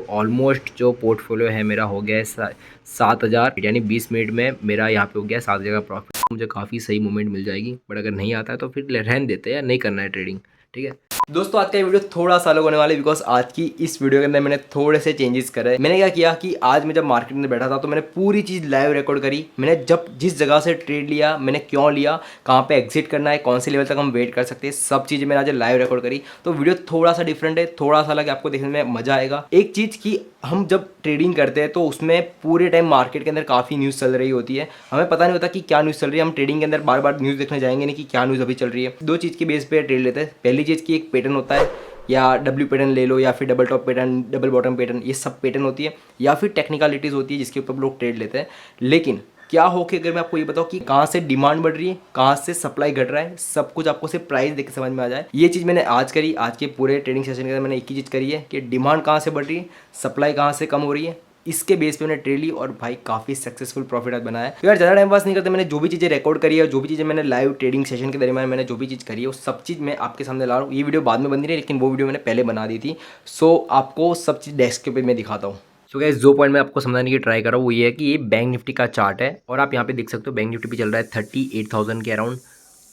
Almost जो portfolio है मेरा हो गया है 7,000, यानी 20 मिनट में मेरा यहाँ पे हो गया 7,000 का प्रॉफिट। मुझे काफ़ी सही मूवमेंट मिल जाएगी, बट अगर नहीं आता है तो फिर रहने देते हैं, नहीं करना है ट्रेडिंग। ठीक है दोस्तों, आज का ये वीडियो थोड़ा सा अलग होने वाला है बिकॉज आज की इस वीडियो के अंदर मैंने थोड़े से चेंजेस करे। मैंने क्या किया कि आज मैं जब मार्केट में बैठा था तो मैंने पूरी चीज़ लाइव रिकॉर्ड करी। मैंने जब जिस जगह से ट्रेड लिया, मैंने क्यों लिया, कहाँ पे एग्जिट करना है, कौन से लेवल तक हम वेट कर सकते हैं, सब चीज़ें मैंने आज लाइव रिकॉर्ड करी। तो वीडियो थोड़ा सा डिफरेंट है, थोड़ा सा अलग, आपको देखने में मजा आएगा। एक चीज़ की हम जब ट्रेडिंग करते हैं तो उसमें पूरे टाइम मार्केट के अंदर काफ़ी न्यूज़ चल रही होती है, हमें पता नहीं होता कि क्या न्यूज़ चल रही है। हम ट्रेडिंग के अंदर बार बार न्यूज़ देखने जाएंगे नहीं कि क्या न्यूज़ अभी चल रही है। दो चीज़ के बेस पे ट्रेड लेते हैं। पहली चीज़ की एक पैटर्न होता है, या डब्ल्यू पैटर्न ले लो, या फिर double top pattern, double bottom pattern, ये सब पैटर्न होती है, या फिर टेक्निकलिटीज़ होती है जिसके ऊपर लोग ट्रेड लेते हैं। लेकिन क्या हो कि अगर मैं आपको ये बताऊँ कि कहाँ से डिमांड बढ़ रही है, कहाँ से सप्लाई घट रहा है, सब कुछ आपको सिर्फ प्राइस देख के समझ में आ जाए। ये चीज़ मैंने आज करी। आज के पूरे ट्रेडिंग सेशन के अंदर मैंने एक ही चीज़ करी है कि डिमांड कहाँ से बढ़ रही है, सप्लाई कहाँ से कम हो रही है, इसके बेस पे मैंने ट्रेड ली और भाई काफ़ी सक्सेसफुल प्रॉफिट आज बनाया। तो यार ज़्यादा टाइम पास नहीं करते, मैंने जो भी चीज़ें रिकॉर्ड करी है, जो भी चीज़ें मैंने लाइव ट्रेडिंग सेशन के दरमियान मैंने जो भी चीज़ करी है, वो सब चीज़ मैं आपके सामने ला रहा हूँ। ये वीडियो बाद में बन रही है, लेकिन वो वीडियो मैंने पहले बना दी थी। सो आपको सब चीज़ डेस्क पे मैं दिखाता हूँ। सो गाइस, जो पॉइंट मैं आपको समझाने की ट्राई कर रहा हूँ वो ये है कि ये बैंक निफ्टी का चार्ट है और आप यहाँ पे देख सकते हो बैंक निफ्टी भी चल रहा है 38,000 के अराउंड।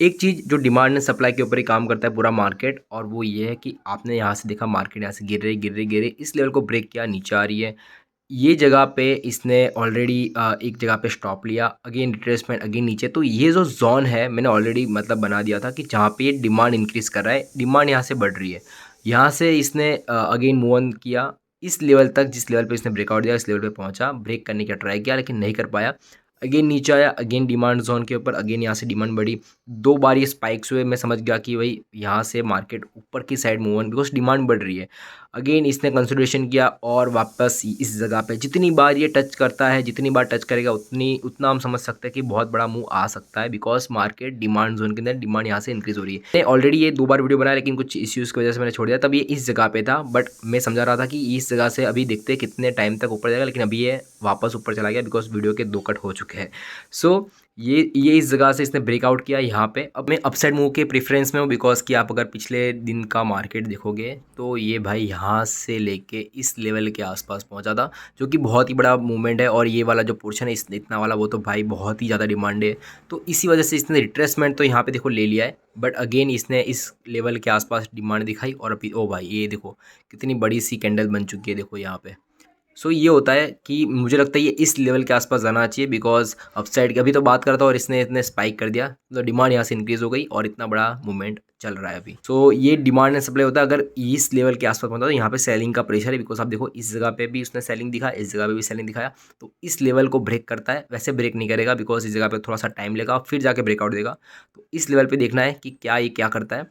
एक चीज़ जो डिमांड एंड सप्लाई के ऊपर ही काम करता है पूरा मार्केट, और वो ये है कि आपने यहाँ से देखा मार्केट यहाँ से गिर रही, इस लेवल को ब्रेक किया, नीचे आ रही है। ये जगह पे इसने ऑलरेडी एक जगह पे स्टॉप लिया, अगेन रिट्रेसमेंट, अगेन नीचे। तो ये जो जोन है मैंने ऑलरेडी मतलब बना दिया था कि जहाँ पे ये डिमांड इंक्रीज़ कर रहा है, डिमांड यहाँ से बढ़ रही है। यहाँ से इसने अगेन मूव ऑन किया इस लेवल तक, जिस लेवल पे इसने ब्रेकआउट दिया, इस लेवल पे पहुंचा, ब्रेक करने का ट्राई किया लेकिन नहीं कर पाया। अगेन नीचे आया, अगेन डिमांड जोन के ऊपर, अगेन यहाँ से डिमांड बढ़ी, दो बार ये स्पाइक्स हुए। मैं समझ गया कि भाई यहाँ से मार्केट ऊपर की side move on, because demand बढ़ रही है। अगेन इसने कंसोलिडेशन किया और वापस इस जगह पे जितनी बार ये टच करता है, जितनी बार टच करेगा उतना हम समझ सकते हैं कि बहुत बड़ा मूव आ सकता है, बिकॉज मार्केट डिमांड जोन के अंदर डिमांड यहाँ से इंक्रीज हो रही है। मैंने ऑलरेडी ये 2 बार वीडियो बनाया लेकिन कुछ इश्यूज़ की वजह से मैंने छोड़ दिया। तब ये इस जगह पे था, बट मैं समझा रहा था कि इस जगह से अभी देखते हैं कितने टाइम तक ऊपर जाएगा, लेकिन अभी ये वापस ऊपर चला गया बिकॉज वीडियो के 2 कट हो चुके हैं। सो ये इस जगह से इसने ब्रेकआउट किया यहाँ पे। अब मैं अपसाइड मूव के प्रेफरेंस में हूँ, बिकॉज कि आप अगर पिछले दिन का मार्केट देखोगे तो ये भाई यहाँ से लेके इस लेवल के आसपास पहुँचा था, जो कि बहुत ही बड़ा मूवमेंट है। और ये वाला जो पोर्शन है इतना वाला, वो तो भाई बहुत ही ज़्यादा डिमांड है। तो इसी वजह से इसने रिट्रेसमेंट तो यहाँ पे देखो ले लिया है, बट अगेन इसने इस लेवल के आसपास डिमांड दिखाई और अभी ओ भाई ये देखो कितनी बड़ी सी कैंडल बन चुकी है, देखो यहाँ पे। सो ये होता है कि मुझे लगता है ये इस लेवल के आसपास जाना चाहिए, बिकॉज अपसाइड की अभी तो बात करता हूँ और इसने इतने स्पाइक कर दिया, तो डिमांड यहाँ से इंक्रीज हो गई और इतना बड़ा मूवमेंट चल रहा है अभी। सो ये डिमांड एंड सप्लाई होता है। अगर इस लेवल के आसपास पहुंचता तो यहाँ पे सेलिंग का प्रेशर है, बिकॉज आप देखो इस जगह पे भी उसने सेलिंग दिखा, इस जगह पे भी सेलिंग दिखाया। तो इस लेवल को ब्रेक करता है, वैसे ब्रेक नहीं करेगा बिकॉज इस जगह पे थोड़ा सा टाइम लेगा, फिर जाके ब्रेकआउट देगा। तो इस लेवल पे देखना है कि क्या ये क्या करता है,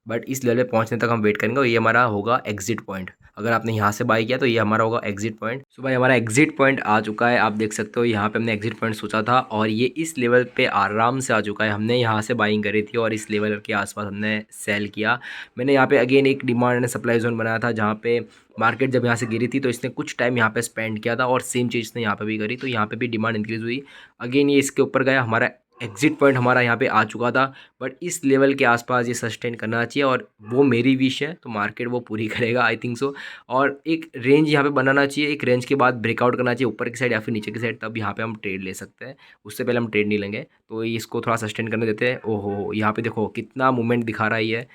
बट इस लेवल पे पहुंचने तक हम वेट करेंगे और ये हमारा होगा एग्जिट पॉइंट। अगर आपने यहाँ से बाई किया तो ये हमारा होगा एग्जिट पॉइंट। सो भाई हमारा एग्जिट पॉइंट आ चुका है, आप देख सकते हो यहाँ पे हमने एग्जिट पॉइंट सोचा था और ये इस लेवल पे आराम से आ चुका है। हमने यहाँ से बाइंग करी थी और इस लेवल के आसपास हमने सेल किया। मैंने यहाँ पे अगेन एक डिमांड एंड सप्लाई जोन बनाया था, जहाँ पे मार्केट जब यहाँ से गिरी थी तो इसने कुछ टाइम यहाँ पे स्पेंड किया था और सेम चीज़ इसने यहाँ पे भी करी, तो यहाँ पे भी डिमांड इंक्रीज हुई। अगेन ये इसके ऊपर गया, हमारा एग्जिट पॉइंट हमारा यहाँ पे आ चुका था। बट इस लेवल के आसपास ये सस्टेन करना चाहिए और वो मेरी विश है, तो मार्केट वो पूरी करेगा आई थिंक सो। और एक रेंज यहाँ पे बनाना चाहिए, एक रेंज के बाद ब्रेकआउट करना चाहिए ऊपर की साइड या फिर नीचे की साइड, तब यहाँ पे हम ट्रेड ले सकते हैं। उससे पहले हम ट्रेड नहीं लेंगे, तो इसको थोड़ा सस्टेन करने देते हैं। ओहो यहाँ पे देखो कितना मूवमेंट दिखा रहा है ये,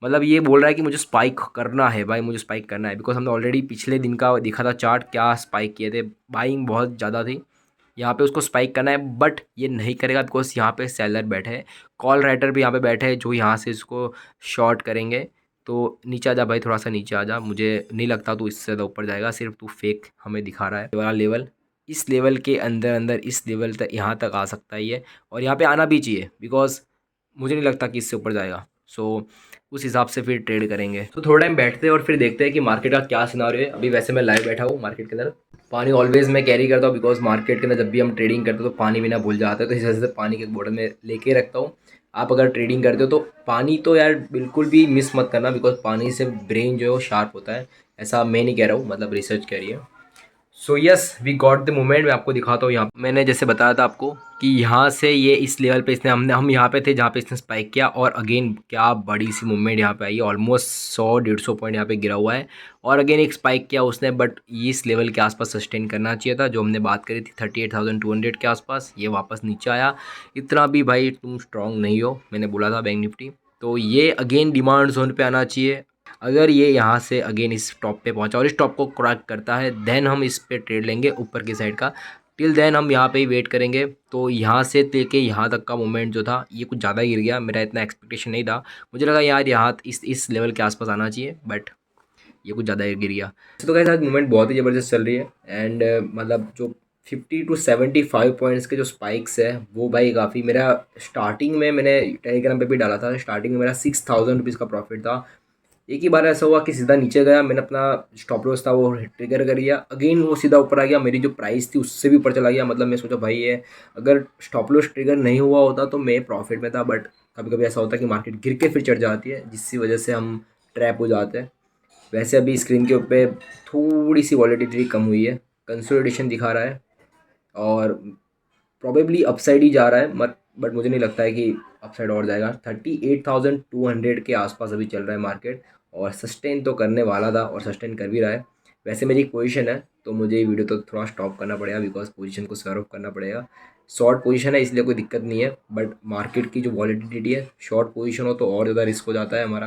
मतलब ये बोल रहा है कि मुझे स्पाइक करना है भाई, मुझे स्पाइक करना है, बिकॉज हमने ऑलरेडी पिछले दिन का दिखा था चार्ट, क्या स्पाइक किए थे, बाइंग बहुत ज़्यादा थी। यहाँ पे उसको स्पाइक करना है, बट ये नहीं करेगा बिकॉज यहाँ पे सेलर बैठे हैं, कॉल राइटर भी यहाँ पे बैठे हैं जो यहाँ से इसको शॉर्ट करेंगे। तो नीचे आ जा भाई, थोड़ा सा नीचे आ जा, मुझे नहीं लगता तू इससे ज़्यादा ऊपर जाएगा, सिर्फ तू फेक हमें दिखा रहा है। ये वाला लेवल, इस लेवल के अंदर अंदर इस लेवल तक यहाँ तक आ सकता है ये, और यहाँ पे आना भी चाहिए बिकॉज मुझे नहीं लगता कि इससे ऊपर जाएगा। सो उस हिसाब से फिर ट्रेड करेंगे। तो थोड़ा टाइम बैठते हैं और फिर देखते हैं कि मार्केट का क्या सिनारियो है। अभी वैसे मैं लाइव बैठा हूँ मार्केट के अंदर, पानी ऑलवेज मैं कैरी करता हूँ बिकॉज मार्केट के अंदर जब भी हम ट्रेडिंग करते हो तो पानी बिना भूल जाते हैं, तो इस वजह से पानी के बोतल में लेके रखता हूँ। आप अगर ट्रेडिंग करते हो तो पानी तो यार बिल्कुल भी मिस मत करना, बिकॉज पानी से ब्रेन जो है वो शार्प होता है, ऐसा मैं नहीं कह रहा हूँ, मतलब रिसर्च कह रही है। So yes we got the moment. मैं आपको दिखाता हूँ। यहाँ मैंने जैसे बताया था आपको कि यहाँ से ये इस लेवल पे इसने हम यहाँ पे थे जहाँ पे इसने स्पाइक किया, और अगेन क्या बड़ी सी मूवमेंट यहाँ पे आई है। ऑलमोस्ट 100-150 पॉइंट यहाँ पे गिरा हुआ है, और अगेन एक स्पाइक किया उसने, बट इस लेवल के आसपास सस्टेन करना चाहिए था जो हमने बात करी थी 38,200 के आसपास। ये वापस नीचे आया। इतना भी भाई तुम स्ट्रांग नहीं हो, मैंने बोला था बैंक निफ्टी। तो ये अगेन डिमांड जोन पे आना चाहिए। अगर ये यहाँ से अगेन इस टॉप पे पहुँचा और इस टॉप को क्रैक करता है, देन हम इस पे ट्रेड लेंगे ऊपर की साइड का। टिल देन हम यहाँ पे ही वेट करेंगे। तो यहाँ से लेके यहाँ तक का मूवमेंट जो था ये कुछ ज़्यादा गिर गया, मेरा इतना एक्सपेक्टेशन नहीं था। मुझे लगा यार यहाँ इस लेवल के आसपास आना चाहिए, बट ये कुछ ज़्यादा गिर गया। तो कैसे आज मूवमेंट बहुत ही ज़बरदस्त चल रही है, एंड मतलब जो 50 to 75 पॉइंट्स के जो स्पाइक्स है वो भाई काफ़ी। मेरा स्टार्टिंग में मैंने टेलीग्राम पे भी डाला था, स्टार्टिंग में मेरा 6,000 रुपीज़ का प्रॉफिट था। एक ही बार ऐसा हुआ कि सीधा नीचे गया, मैंने अपना स्टॉप लॉस था वो ट्रिगर कर दिया, अगेन वो सीधा ऊपर आ गया, मेरी जो प्राइस थी उससे भी ऊपर चला गया। मतलब मैं सोचा भाई ये अगर स्टॉप लॉस ट्रिगर नहीं हुआ होता तो मैं प्रॉफिट में था, बट कभी कभी ऐसा होता है कि मार्केट गिर के फिर चढ़ जाती है, जिसकी वजह से हम ट्रैप हो जाते हैं। वैसे अभी स्क्रीन के ऊपर थोड़ी सी वॉलेटिलिटी कम हुई है, कंसोलिडेशन दिखा रहा है, और प्रॉबेबली अपसाइड ही जा रहा है, मत बट मुझे नहीं लगता है कि अपसाइड और जाएगा। 38,200 के आसपास अभी चल रहा है मार्केट, और सस्टेन तो करने वाला था और सस्टेन कर भी रहा है। वैसे मेरी एक पोजीशन है तो मुझे ये वीडियो तो थोड़ा स्टॉप करना पड़ेगा, बिकॉज पोजीशन को सर्व करना पड़ेगा। शॉर्ट पोजीशन है इसलिए कोई दिक्कत नहीं है, बट मार्केट की जो वॉलेटिलिटी है, शॉर्ट पोजीशन हो तो और ज़्यादा रिस्क हो जाता है हमारा,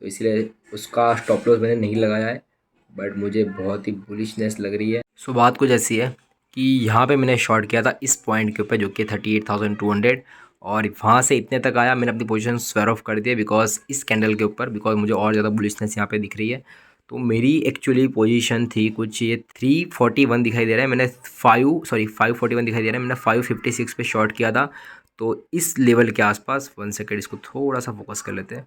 तो इसलिए उसका स्टॉप लॉस मैंने नहीं लगाया है, बट मुझे बहुत ही बुलिशनेस लग रही है। सो बात कुछ ऐसी है कि यहाँ पे मैंने शॉर्ट किया था इस पॉइंट के ऊपर जो कि 38,200, और वहाँ से इतने तक आया, मैंने अपनी पोजीशन स्वेयर ऑफ कर दिया बिकॉज इस कैंडल के ऊपर, बिकॉज मुझे और ज़्यादा बुलिशनेस यहाँ पे दिख रही है। तो मेरी एक्चुअली पोजीशन थी कुछ ये 341 दिखाई दे रहा है, मैंने 541 दिखाई दे रहा है, मैंने 556 पे शॉर्ट किया था। तो इस लेवल के आसपास, 1 सेकेंड इसको थोड़ा सा फोकस कर लेते हैं,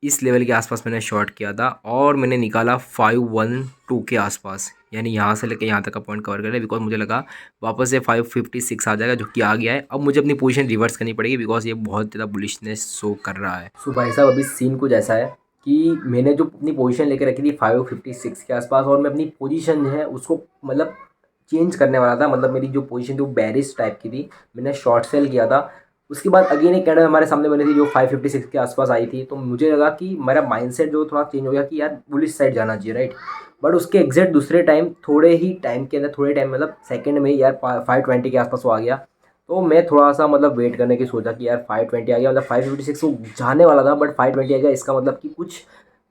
इस लेवल के आसपास मैंने शॉर्ट किया था, और मैंने निकाला 512 के आसपास, यानी यहाँ से लेकर यहाँ तक का पॉइंट कवर कर लिया, बिकॉज मुझे लगा वापस से 556 आ जाएगा, जो कि आ गया है। अब मुझे अपनी पोजीशन रिवर्स करनी पड़ेगी बिकॉज ये बहुत ज़्यादा बुलिशनेस शो कर रहा है। सो भाई साहब अभी सीन कुछ ऐसा है कि मैंने जो अपनी पोजीशन लेकर रखी थी 556 के आसपास, और मैं अपनी पोजीशन जो है उसको मतलब चेंज करने वाला था। मतलब मेरी जो पोजीशन थी वो बेरिश टाइप की थी, मैंने शॉर्ट सेल किया था। उसके बाद अगेन एक कैंडल हमारे सामने बनी थी जो 556 के आसपास आई थी, तो मुझे लगा कि मेरा माइंडसेट जो थोड़ा चेंज हो गया कि यार बुलिश साइड जाना चाहिए, राइट। बट उसके एग्जैक्ट दूसरे टाइम, थोड़े ही टाइम के अंदर, थोड़े टाइम मतलब सेकंड में ही यार 520 के आसपास वो आ गया। तो मैं थोड़ा सा मतलब वेट करने की सोचा कि यार 520 आ गया, मतलब 556 वो जाने वाला था, बट 520 आ गया, इसका मतलब कि कुछ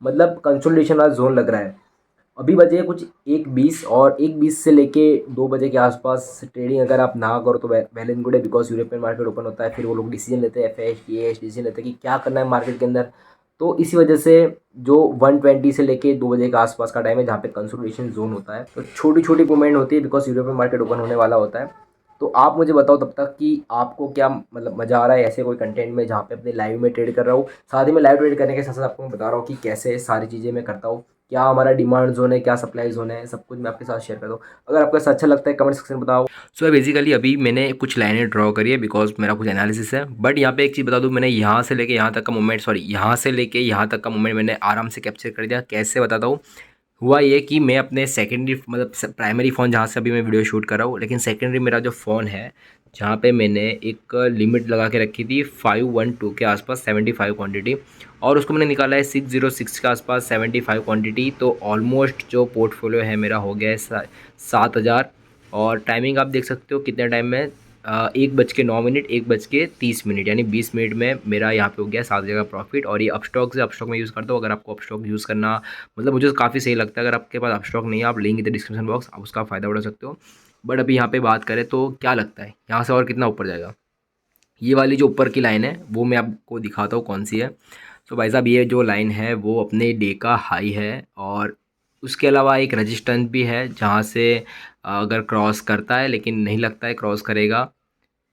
मतलब कंसोलिडेशन वाला जोन लग रहा है। अभी बजे कुछ 1:20, और 1:20 से लेके 2 बजे के आसपास ट्रेडिंग अगर आप ना करो तो वेल एंड गुड है, बिकॉज यूरोपियन मार्केट ओपन होता है, फिर वो लोग डिसीजन लेते हैं, एफ एच डिसीजन लेते हैं कि क्या करना है मार्केट के अंदर। तो इसी वजह से जो 120 से लेके 2 बजे के आसपास का टाइम है जहाँ पे कंसोलिडेशन जोन होता है, तो छोटी छोटी मूवमेंट होती है बिकॉज यूरोपियन मार्केट ओपन होने वाला होता है। तो आप मुझे बताओ तब तक कि आपको क्या मतलब मज़ा आ रहा है ऐसे कोई कंटेंट में जहाँ पे अपने लाइव में ट्रेड कर रहा हूँ। साथ ही में लाइव ट्रेड करने के साथ साथ आपको मैं बता रहा हूँ कि कैसे सारी चीज़ें मैं करता हूँ, क्या हमारा डिमांड जोन है, क्या सप्लाई जोन है, सब कुछ मैं आपके साथ शेयर करता हूँ। अगर आपको ऐसा अच्छा लगता है कमेंट सेक्शन में बताओ। सो बेसिकली अभी मैंने कुछ लाइनें ड्रॉ करी है बिकॉज मेरा कुछ एनालिसिस है, बट यहाँ पे एक चीज़ बता दूँ, मैंने यहाँ से लेके यहाँ तक का मूवमेंट, यहाँ से लेके यहाँ तक का मूवमेंट मैंने आराम से कैप्चर कर दिया। कैसे बताता हूँ। हुआ ये कि मैं अपने सेकेंडरी मतलब प्राइमरी फ़ोन जहाँ से अभी मैं वीडियो शूट कर रहा हूँ, लेकिन सेकेंडरी मेरा जो फ़ोन है जहाँ पे मैंने एक लिमिट लगा के रखी थी 512 के आसपास 75 क्वांटिटी, और उसको मैंने निकाला है 606 के आसपास 75 क्वांटिटी। तो ऑलमोस्ट जो पोर्टफोलियो है मेरा हो गया है 7,000, और टाइमिंग आप देख सकते हो कितने टाइम में 1:09, 1:30, यानी 20 मिनट में मेरा यहाँ पे हो गया 7,000 का प्रॉफिट। और ये अपस्टॉक से अपस्टॉक में यूज़ करता हूँ। अगर आपको अपस्टॉक यूज़ करना मतलब मुझे काफ़ी सही लगता है, अगर आपके पास अपस्टॉक नहीं है आप लिंक इन डिस्क्रिप्शन बॉक्स, आप उसका फ़ायदा उठा सकते हो। बट अभी यहाँ पे बात करें तो क्या लगता है यहाँ से और कितना ऊपर जाएगा। ये वाली जो ऊपर की लाइन है वो मैं आपको दिखाता हूँ कौन सी है। तो भाई साहब ये जो लाइन है वो अपने डे का हाई है, और उसके अलावा एक रेजिस्टेंस भी है जहाँ से अगर क्रॉस करता है, लेकिन नहीं लगता है क्रॉस करेगा।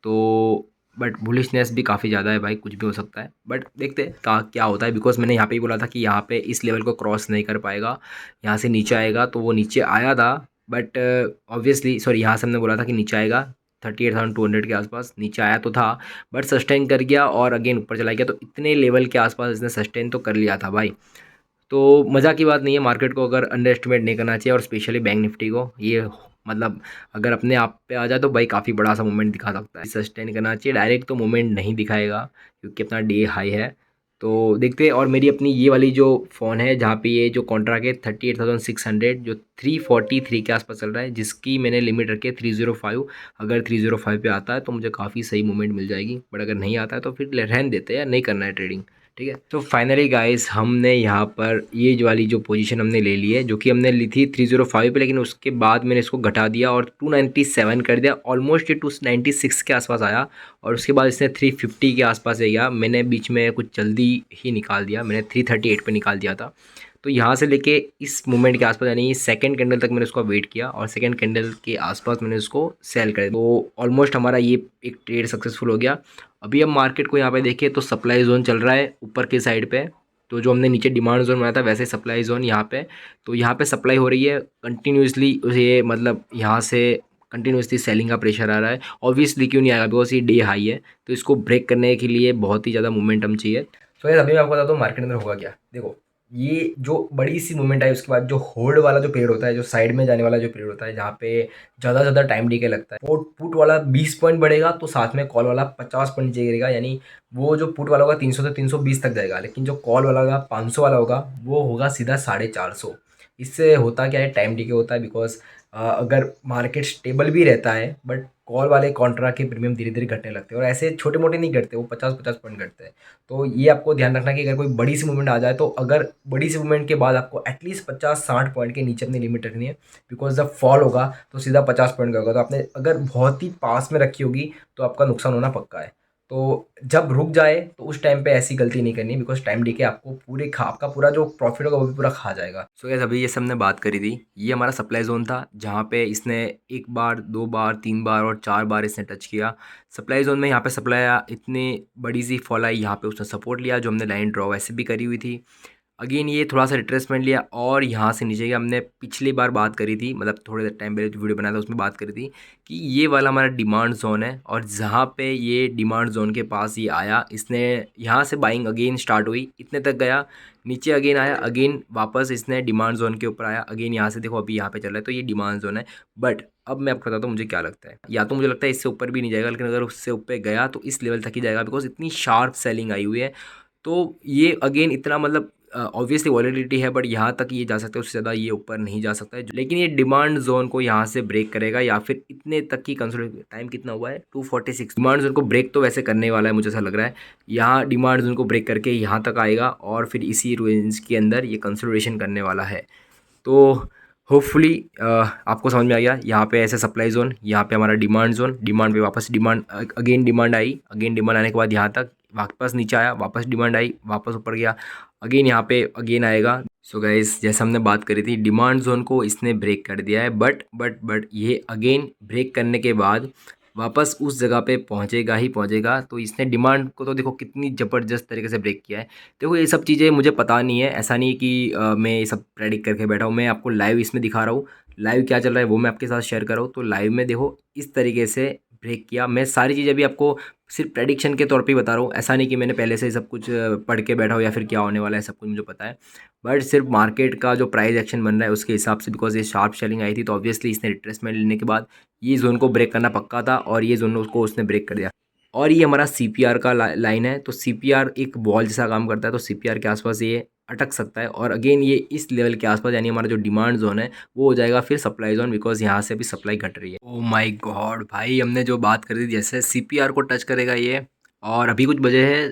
तो बट बुलिशनेस भी काफ़ी ज़्यादा है भाई, कुछ भी हो सकता है, बट देखते हैं क्या होता है। बिकॉज मैंने यहाँ पे ही बोला था कि यहाँ पे इस लेवल को क्रॉस नहीं कर पाएगा, यहाँ से नीचे आएगा। तो वो नीचे आया था, बट ऑब्वियसली यहाँ से हमने बोला था कि नीचे आएगा 38,200 के आसपास, नीचे आया तो था, बट सस्टेन कर गया और अगेन ऊपर चला गया। तो इतने लेवल के आसपास इसने सस्टेन तो कर लिया था भाई। तो मज़ा की बात नहीं है, मार्केट को अगर अंडर एस्टिमेट नहीं करना चाहिए, और स्पेशली बैंक निफ्टी को। ये मतलब अगर अपने आप पे आ जाए तो भाई काफ़ी बड़ा सा मूवमेंट दिखा सकता है। सस्टेन करना चाहिए, डायरेक्ट तो मूवमेंट नहीं दिखाएगा क्योंकि अपना डे हाई है। तो देखते हैं। और मेरी अपनी ये वाली जो फ़ोन है जहाँ पे ये जो कॉन्ट्रैक्ट है 38,600 जो 343 के आसपास चल रहा है, जिसकी मैंने लिमिट रखी है 305। अगर 305 पे आता है तो मुझे काफ़ी सही मूवमेंट मिल जाएगी, बट अगर नहीं आता है तो फिर रहने देते हैं या नहीं करना है ट्रेडिंग। ठीक है, तो फाइनली गाइस हमने यहाँ पर ये जो वाली जो पोजीशन हमने ले ली है, जो कि हमने ली थी 305 पे, लेकिन उसके बाद मैंने इसको घटा दिया और 297 कर दिया। ऑलमोस्ट ये 296 के आसपास आया और उसके बाद इसने 350 के आसपास गया। मैंने बीच में कुछ जल्दी ही निकाल दिया, मैंने 338 पे निकाल दिया था। तो यहाँ से लेके इस मोमेंट के आसपास यानी सेकंड कैंडल तक मैंने उसका वेट किया और सेकंड कैंडल के आसपास मैंने उसको सेल कर दिया। तो ऑलमोस्ट हमारा ये एक ट्रेड सक्सेसफुल हो गया। अभी हम मार्केट को यहाँ पे देखें तो सप्लाई जोन चल रहा है ऊपर की साइड पे। तो जो हमने नीचे डिमांड जोन बनाया था वैसे सप्लाई जोन यहाँ पे। तो यहाँ पे सप्लाई हो रही है कंटिन्यूसली, ये मतलब यहाँ से कंटिन्यूसली सेलिंग का प्रेशर आ रहा है। ऑब्वियसली क्यों नहीं आएगा, बिकॉज ये डे हाई है। तो इसको ब्रेक करने के लिए बहुत ही ज़्यादा मोमेंटम चाहिए। सो यार अभी मैं आपको बताता हूँ मार्केट अंदर होगा क्या। देखो ये जो बड़ी सी मूवमेंट आई उसके बाद जो होल्ड वाला जो पीरियड होता है, जो साइड में जाने वाला जो पीरियड होता है, जहाँ पे ज़्यादा ज़्यादा टाइम डीके लगता है। पुट वाला 20 पॉइंट बढ़ेगा तो साथ में कॉल वाला 50 पॉइंट नीचे गिरेगा। यानी वो जो पुट वाला होगा 300 से 320 तक जाएगा, लेकिन जो कॉल वाला होगा 500 वाला होगा वो होगा सीधा 450। इससे होता क्या है, टाइम डीके होता है। बिकॉज अगर मार्केट स्टेबल भी रहता है बट कॉल वाले कॉन्ट्रैक्ट के प्रीमियम धीरे धीरे घटने लगते हैं, और ऐसे छोटे मोटे नहीं घटते, वो 50-50 पॉइंट घटते हैं। तो ये आपको ध्यान रखना कि अगर कोई बड़ी सी मूवमेंट आ जाए तो अगर बड़ी सी मूवमेंट के बाद आपको एटलीस्ट 50-60 पॉइंट के नीचे अपनी लिमिट रखनी है। बिकॉज जब फॉल होगा तो सीधा 50 पॉइंट का होगा, तो आपने अगर बहुत ही पास में रखी होगी तो आपका नुकसान होना पक्का है। तो जब रुक जाए तो उस टाइम पे ऐसी गलती नहीं करनी, बिकॉज टाइम डीके आपको पूरे खा आपका पूरा जो प्रॉफिट होगा वो भी पूरा खा जाएगा। सो गाइस अभी ये सब हमने बात करी थी, ये हमारा सप्लाई जोन था जहाँ पे इसने एक बार, दो बार, तीन बार और चार बार इसने टच किया। सप्लाई जोन में यहाँ पे सप्लाई इतनी बड़ी सी फॉल आई, यहाँ पे उसने सपोर्ट लिया जो हमने लाइन ड्रॉ वैसे भी करी हुई थी। अगेन ये थोड़ा सा रिट्रेसमेंट लिया और यहाँ से नीचे गया। हमने पिछली बार बात करी थी, मतलब थोड़े टाइम पहले जो वीडियो बनाया था उसमें बात करी थी कि ये वाला हमारा डिमांड जोन है, और जहाँ पे ये डिमांड जोन के पास ये आया, इसने यहाँ से बाइंग अगेन स्टार्ट हुई, इतने तक गया, नीचे अगेन आया, अगेन वापस इसने डिमांड जोन के ऊपर आया, अगेन यहाँ से देखो अभी यहाँ पे चल रहा है, तो ये डिमांड जोन है। बट अब मैं आपको बताता हूँ मुझे क्या लगता है, या तो मुझे लगता है इससे ऊपर भी नहीं जाएगा, लेकिन अगर उससे ऊपर गया तो इस लेवल तक ही जाएगा, बिकॉज इतनी शार्प सेलिंग आई हुई है। तो ये अगेन इतना मतलब ऑब्वियसली वॉलेटिलिटी है, बट यहाँ तक ये जा सकता है, उससे ज़्यादा ये ऊपर नहीं जा सकता है। लेकिन ये डिमांड जोन को यहाँ से ब्रेक करेगा या फिर इतने तक की कंसोलिडेशन। टाइम कितना हुआ है 246। डिमांड जोन को ब्रेक तो वैसे करने वाला है, मुझे ऐसा लग रहा है। यहाँ डिमांड जोन को ब्रेक करके यहाँ तक आएगा और फिर इसी रेंज के अंदर ये कंसोलिडेशन करने वाला है। तो होपफुली आपको समझ में आ गया। यहाँ पे ऐसे सप्लाई जोन, यहाँ पे हमारा डिमांड जोन, डिमांड पे वापस डिमांड, अगेन डिमांड आई, अगेन डिमांड आने के बाद यहाँ तक वापस नीचे आया, वापस डिमांड आई, वापस ऊपर गया, अगेन यहाँ पे अगेन आएगा। सो गाइस जैसे हमने बात करी थी डिमांड जोन को इसने ब्रेक कर दिया है, बट ये अगेन ब्रेक करने के बाद वापस उस जगह पे पहुंचेगा ही पहुंचेगा। तो इसने डिमांड को तो देखो कितनी ज़बरदस्त तरीके से ब्रेक किया है। देखो ये सब चीज़ें मुझे पता नहीं है, ऐसा नहीं कि मैं ये सब प्रेडिक्ट करके बैठा हूँ, मैं आपको लाइव इसमें दिखा रहा हूँ। लाइव क्या चल रहा है वो मैं आपके साथ शेयर कर रहा हूँ। तो लाइव में देखो इस तरीके से ब्रेक किया। मैं सारी चीज़ें भी आपको सिर्फ प्रेडिक्शन के तौर पे ही बता रहा हूँ, ऐसा नहीं कि मैंने पहले से ही सब कुछ पढ़ के बैठा हूँ या फिर क्या होने वाला है सब कुछ मुझे पता है। बट सिर्फ मार्केट का जो प्राइस एक्शन बन रहा है उसके हिसाब से, बिकॉज ये शार्प सेलिंग आई थी तो ऑब्वियसली इसने रिट्रेसमेंट लेने के बाद ये जोन को ब्रेक करना पक्का था, और ये जोन को उसने ब्रेक कर दिया। और ये हमारा सीपीआर का लाइन है, तो सीपीआर एक बॉल जैसा काम करता है, तो सीपीआर के आसपास ये अटक सकता है। और अगेन ये इस लेवल के आसपास यानी हमारा जो डिमांड जोन है वो हो जाएगा फिर सप्लाई जोन, बिकॉज यहाँ से भी सप्लाई घट रही है। ओ माय गॉड भाई, हमने जो बात करी थी जैसे सीपीआर को टच करेगा ये, और अभी कुछ बजे है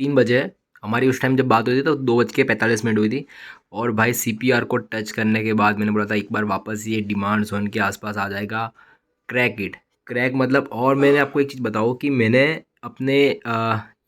3 बजे है हमारी, उस टाइम जब बात हुई थी तो 2:45 हुई थी। और भाई सीपीआर को टच करने के बाद मैंने बोला था एक बार वापस ये डिमांड जोन के आसपास आ जाएगा। क्रैक इट, क्रैक मतलब। और मैंने आपको एक चीज़ बताऊँ कि मैंने अपने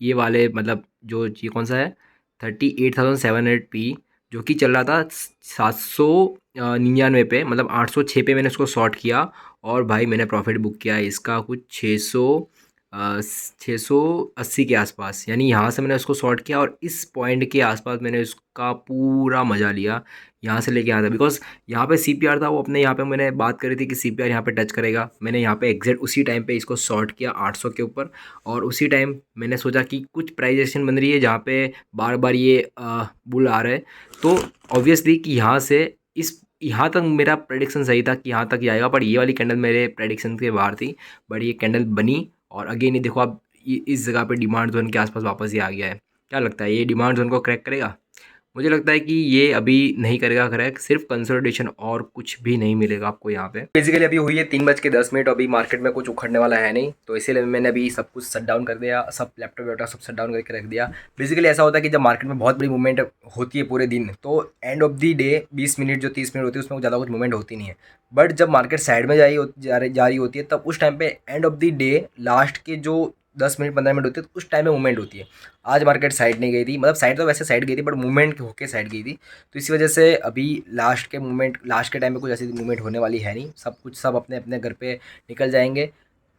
ये वाले मतलब जो ये कौन सा है 38,700 जो कि चल रहा था 799 पे, मतलब 806 पे मैंने उसको शॉर्ट किया। और भाई मैंने प्रॉफिट बुक किया है इसका कुछ 680 के आसपास, यानी यहाँ से मैंने उसको शॉर्ट किया और इस पॉइंट के आसपास मैंने उसका पूरा मज़ा लिया, यहाँ से लेके आया था। बिकॉज यहाँ पे सीपीआर था वो अपने, यहाँ पे मैंने बात करी थी कि सीपीआर यहाँ पे टच करेगा, मैंने यहाँ पे एग्जैक्ट उसी टाइम पे इसको शॉर्ट किया 800 के ऊपर। और उसी टाइम मैंने सोचा कि कुछ प्राइस एक्शन बन रही है जहाँ पे बार बार ये बुल आ रहा है, तो ऑब्वियसली कि यहाँ से इस यहाँ तक मेरा प्रेडिक्शन सही था कि यहाँ तक ही आएगा, बट ये वाली कैंडल मेरे प्रेडिक्शन के बाहर थी। बट ये कैंडल बनी और अगेन ये देखो आप इस जगह पे डिमांड जोन के आसपास वापस ये आ गया है। क्या लगता है ये डिमांड जोन को क्रैक करेगा? मुझे लगता है कि ये अभी नहीं करेगा क्रैक, सिर्फ कंसोलिडेशन और कुछ भी नहीं मिलेगा आपको यहाँ पे। बेसिकली अभी हुई है 3:10, अभी मार्केट में कुछ उखड़ने वाला है नहीं, तो इसीलिए मैंने अभी सब कुछ शट डाउन कर दिया, सब लैपटॉप वैपटॉप सब शट डाउन करके रख दिया। बेसिकली ऐसा होता है कि जब मार्केट में बहुत बड़ी मूवमेंट होती है पूरे दिन, तो end of the day 20 minute जो 30 मिनट होती है उसमें ज़्यादा कुछ मूवमेंट होती नहीं है। बट जब मार्केट साइड में जा रही होती है, तब उस टाइम पे end of the day last के जो 10 मिनट 15 मिनट होती है, तो उस टाइम में मूवमेंट होती है। आज मार्केट साइड नहीं गई थी, मतलब साइड तो वैसे साइड गई थी, बट मूवमेंट होके साइड गई थी। तो इसी वजह से अभी लास्ट के टाइम में कुछ ऐसी मूवमेंट होने वाली है नहीं, सब अपने अपने घर पे निकल जाएंगे।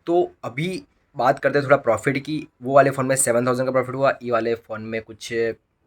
तो अभी बात करते हैं थोड़ा प्रॉफिट की। वो वाले फ़ोन में 7,000 का प्रॉफिट हुआ, ये वाले फ़ोन में कुछ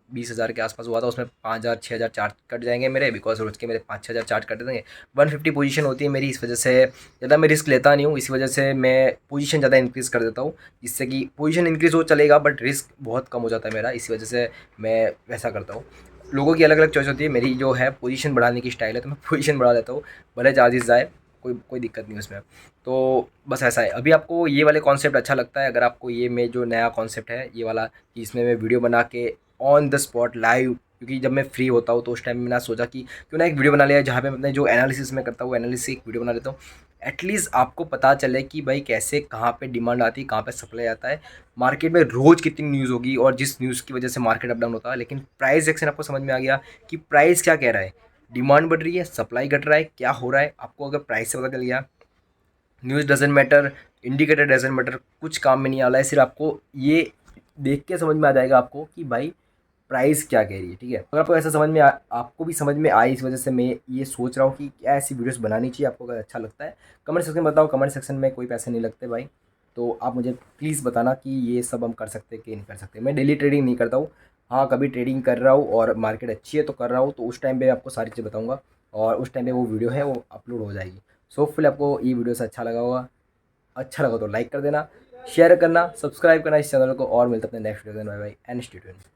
20,000 के आसपास हुआ था। उसमें 5,000 6,000 चार्ज कट जाएंगे मेरे, बिकॉज रोज़ के मेरे 5-6 हज़ार चार्ज कट देंगे। 150 पोजीशन होती है मेरी, इस वजह से ज़्यादा मैं रिस्क लेता नहीं हूँ। इस वजह से मैं पोजीशन ज़्यादा इंक्रीज़ कर देता हूँ, जिससे कि पोजीशन इंक्रीज़ हो चलेगा, बट रिस्क बहुत कम हो जाता है मेरा। इसी वजह से मैं वैसा करता हूँ। लोगों की अलग अलग चॉइस होती है, मेरी जो है पोजीशन बढ़ाने की स्टाइल है, तो मैं पोजीशन बढ़ा देता हूँ, भले चार्जेस जाए, कोई कोई दिक्कत नहीं उसमें। तो बस ऐसा है। अभी आपको ये वाले कॉन्सेप्ट अच्छा लगता है? अगर आपको ये मैं जो नया कॉन्सेप्ट है ये वाला, कि इसमें मैं वीडियो बना के ऑन द स्पॉट लाइव, क्योंकि जब मैं फ्री होता हूँ तो उस टाइम में मैंने सोचा कि क्यों ना एक वीडियो बना लिया जहाँ पे मैं अपने जो एनालिसिस में करता हूँ वो एनालिसिस एक वीडियो बना लेता हूँ। एटलीस्ट आपको पता चले कि भाई कैसे कहाँ पे डिमांड आती है, कहाँ पे सप्लाई आता है, मार्केट में रोज़ कितनी न्यूज़ होगी और जिस न्यूज़ की वजह से मार्केट अप डाउन होता है। लेकिन प्राइस एक्शन आपको समझ में आ गया कि प्राइस क्या कह रहा है, डिमांड बढ़ रही है, सप्लाई घट रहा है, क्या हो रहा है। आपको अगर प्राइस से पता चल गया, news doesn't matter, indicator doesn't matter, कुछ काम में नहीं आ रहा है। सिर्फ आपको ये देख के समझ में आ जाएगा आपको कि भाई प्राइस क्या कह रही है। ठीक है, अगर आपको ऐसा आपको भी समझ में आए, इस वजह से मैं ये सोच रहा हूँ कि क्या ऐसी वीडियोस बनानी चाहिए। आपको अगर अच्छा लगता है कमेंट सेक्शन में बताओ। कमेंट सेक्शन में कोई पैसे नहीं लगते भाई, तो आप मुझे प्लीज़ बताना कि ये सब हम कर सकते हैं कि नहीं कर सकते। मैं डेली ट्रेडिंग नहीं करता हूँ, हाँ कभी ट्रेडिंग कर रहा हूँ और मार्केट अच्छी है तो कर रहा हूँ, तो उस टाइम पे आपको सारी चीज़ें बताऊँगा और उस टाइम पे वो वीडियो है वो अपलोड हो जाएगी। सो होपफुली आपको ये वीडियो से अच्छा लगा होगा। अच्छा लगा तो लाइक कर देना, शेयर करना, सब्सक्राइब करना इस चैनल को, और मिलते अपने नेक्स्ट वीडियो में। Bye bye and stay tuned.